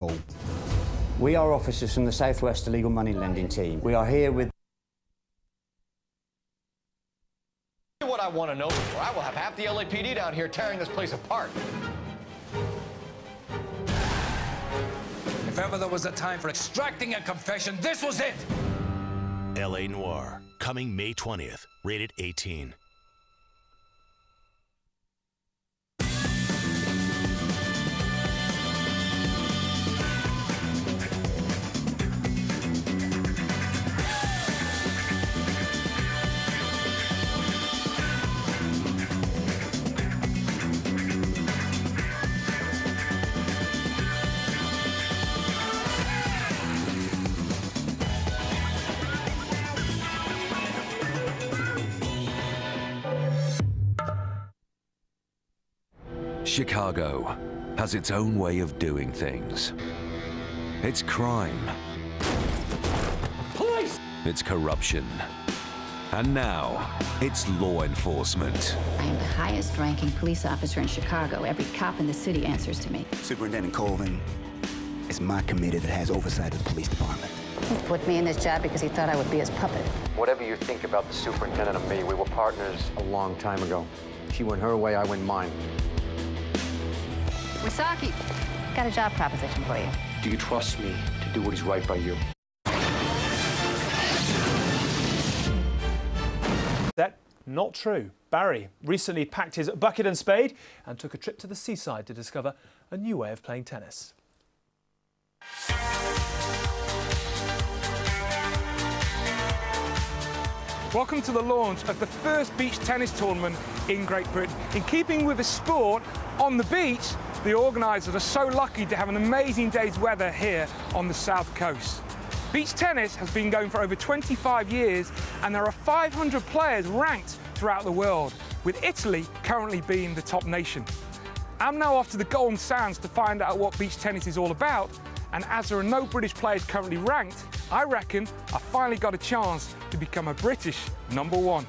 We are officers from the South West Illegal Money Lending Team. We are here with... What I want to know before I will have half the LAPD down here tearing this place apart. If ever there was a time for extracting a confession, this was it! L.A. Noire, coming May 20th, rated 18. Chicago has its own way of doing things. It's crime. Police! It's corruption. And now, it's law enforcement. I am the highest-ranking police officer in Chicago. Every cop in the city answers to me. Superintendent Colvin, it's my committee that has oversight of the police department. He put me in this job because he thought I would be his puppet. Whatever you think about the superintendent and me, we were partners a long time ago. She went her way, I went mine. Wisaki, got a job proposition for you. Do you trust me to do what is right by you? That not true. Barry recently packed his bucket and spade and took a trip to the seaside to discover a new way of playing tennis. Welcome to the launch of the first beach tennis tournament in Great Britain. In keeping with the sport, on the beach, the organisers are so lucky to have an amazing day's weather here on the south coast. Beach tennis has been going for over 25 years and there are 500 players ranked throughout the world, with Italy currently being the top nation. I'm now off to the Golden Sands to find out what beach tennis is all about, and as there are no British players currently ranked, I reckon I finally got a chance to become a British #1.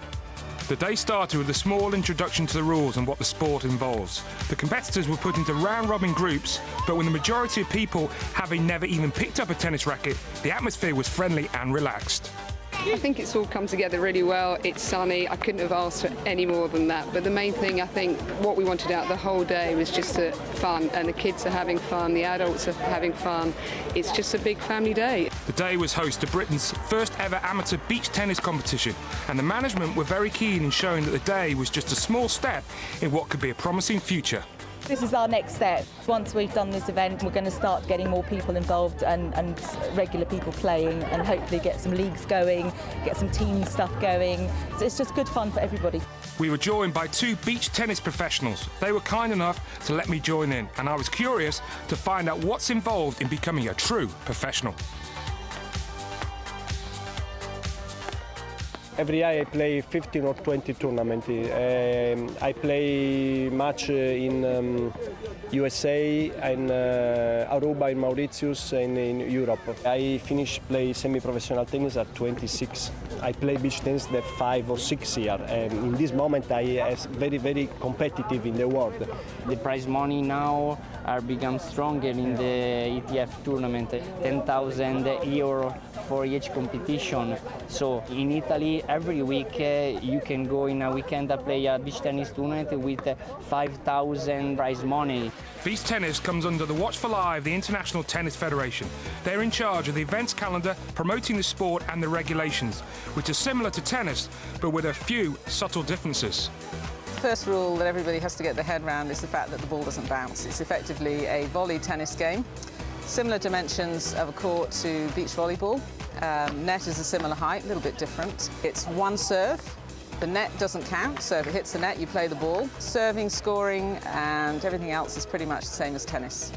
The day started with a small introduction to the rules and what the sport involves. The competitors were put into round-robin groups, but with the majority of people having never even picked up a tennis racket, the atmosphere was friendly and relaxed. I think it's all come together really well. It's sunny. I couldn't have asked for any more than that. But the main thing, I think, what we wanted out the whole day was just fun. And the kids are having fun, the adults are having fun. It's just a big family day. The day was host to Britain's first ever amateur beach tennis competition, and the management were very keen in showing that the day was just a small step in what could be a promising future. This is our next step. Once we've done this event, we're going to start getting more people involved and regular people playing, and hopefully get some leagues going, get some team stuff going. So it's just good fun for everybody. We were joined by 2 beach tennis professionals. They were kind enough to let me join in, and I was curious to find out what's involved in becoming a true professional. Every year I play 15 or 20 tournaments. I play match in USA and Aruba, in Mauritius, and in Europe. I finished play semi-professional tennis at 26. I play beach tennis the 5 or 6 years. In this moment I am very, very competitive in the world. The prize money now are become stronger in the ETF tournament, 10,000 euro for each competition. So in Italy, every week you can go in a weekend and play a beach tennis tournament with 5,000 prize money. Beach tennis comes under the watchful eye of the International Tennis Federation. They're in charge of the events calendar, promoting the sport and the regulations, which are similar to tennis, but with a few subtle differences. The first rule that everybody has to get their head around is the fact that the ball doesn't bounce. It's effectively a volley tennis game. Similar dimensions of a court to beach volleyball. Net is a similar height, a little bit different. It's one serve. The net doesn't count, so if it hits the net, you play the ball. Serving, scoring, and everything else is pretty much the same as tennis.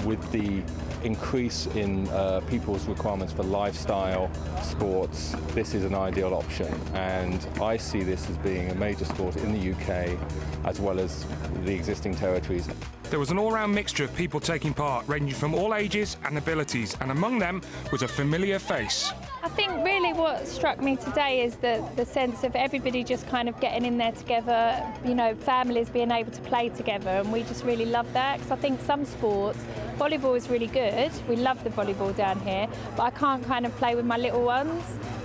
With the increase in people's requirements for lifestyle sports, this is an ideal option, and I see this as being a major sport in the UK as well as the existing territories. There was an all-round mixture of people taking part, ranging from all ages and abilities, and among them was a familiar face. I think really what struck me today is the sense of everybody just kind of getting in there together, you know, families being able to play together, and we just really love that, because I think some sports Volleyball is really good. We love the volleyball down here, but I can't kind of play with my little ones.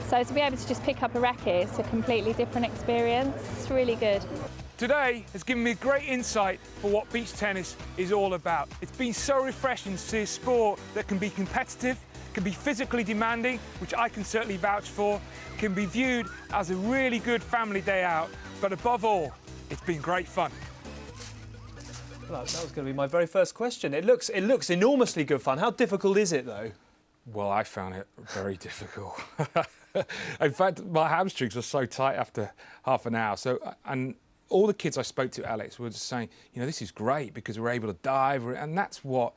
So to be able to just pick up a racket, it's a completely different experience. It's really good. Today has given me a great insight for what beach tennis is all about. It's been so refreshing to see a sport that can be competitive, can be physically demanding, which I can certainly vouch for, can be viewed as a really good family day out, but above all, it's been great fun. Well, that was going to be my very first question. It looks enormously good fun. How difficult is it, though? Well, I found it very difficult. In fact, my hamstrings were so tight after half an hour. And all the kids I spoke to, Alex, were just saying, you know, this is great because we're able to dive, and that's what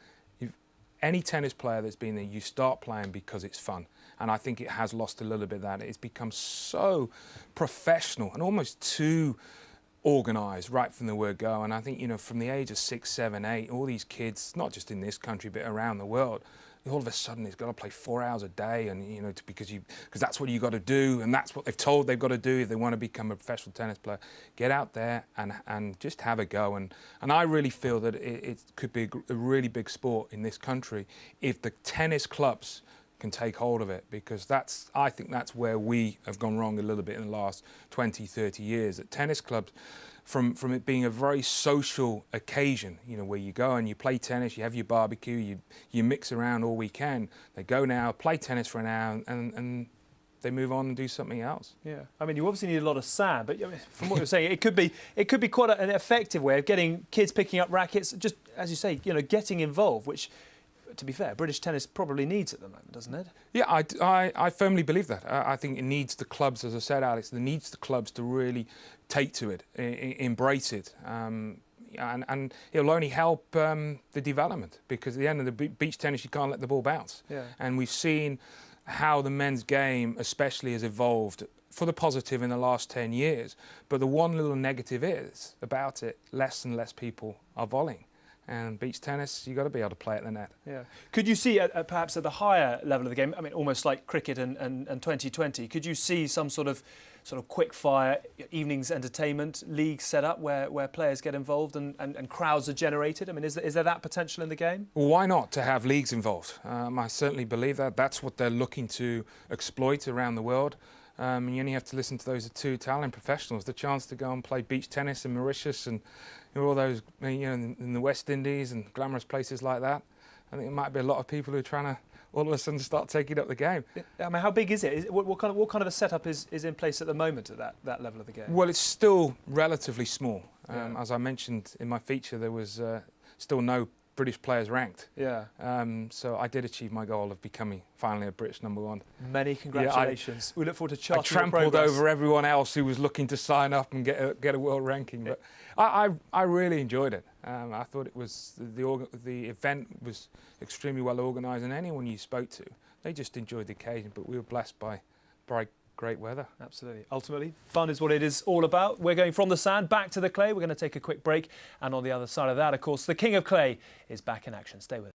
any tennis player that's been there, you start playing because it's fun. And I think it has lost a little bit of that. It's become so professional and almost too organised right from the word go. And I think, you know, from the age of 6, 7, 8, all these kids, not just in this country, but around the world, all of a sudden he's got to play 4 hours a day, and you know, because that's what you got to do, and that's what they've told they've got to do if they want to become a professional tennis player. Get out there and just have a go. And I really feel that it could be a really big sport in this country if the tennis clubs can take hold of it, because I think that's where we have gone wrong a little bit in the last 20, 30 years. That tennis clubs, from it being a very social occasion, you know, where you go and you play tennis, you have your barbecue, you mix around all weekend. They go now, play tennis for an hour, and they move on and do something else. Yeah, I mean, you obviously need a lot of sand, but from what you're saying, it could be quite an effective way of getting kids picking up rackets. Just as you say, you know, getting involved, which, to be fair, British tennis probably needs at the moment, doesn't it? Yeah, I firmly believe that. I think it needs the clubs, as I said, Alex, it needs the clubs to really take to it, embrace it, and it'll only help the development, because at the end of the beach tennis, you can't let the ball bounce. Yeah. And we've seen how the men's game especially has evolved for the positive in the last 10 years. But the one little negative is about it, less and less people are volleying. And beach tennis, you've got to be able to play at the net. Yeah. Could you see, perhaps at the higher level of the game, I mean, almost like cricket and 2020, could you see some sort of quick-fire evenings entertainment league set up where players get involved and crowds are generated? I mean, is there that potential in the game? Well, why not to have leagues involved? I certainly believe that. That's what they're looking to exploit around the world. And you only have to listen to those two Italian professionals, the chance to go and play beach tennis in Mauritius and all those, you know, in the West Indies and glamorous places like that. I think it might be a lot of people who are trying to all of a sudden start taking up the game. I mean, how big is it? What kind of a setup is in place at the moment at that level of the game? Well, it's still relatively small. Yeah. As I mentioned in my feature, there was still no British players ranked. Yeah. So I did achieve my goal of becoming finally a British #1. Many congratulations. We look forward to charting I trampled over everyone else who was looking to sign up and get a world ranking. But I really enjoyed it. I thought it was the event was extremely well organised, and anyone you spoke to, they just enjoyed the occasion. But we were blessed by great weather. Absolutely. Ultimately, fun is what it is all about. We're going from the sand back to the clay. We're going to take a quick break. And on the other side of that, of course, the King of Clay is back in action. Stay with us.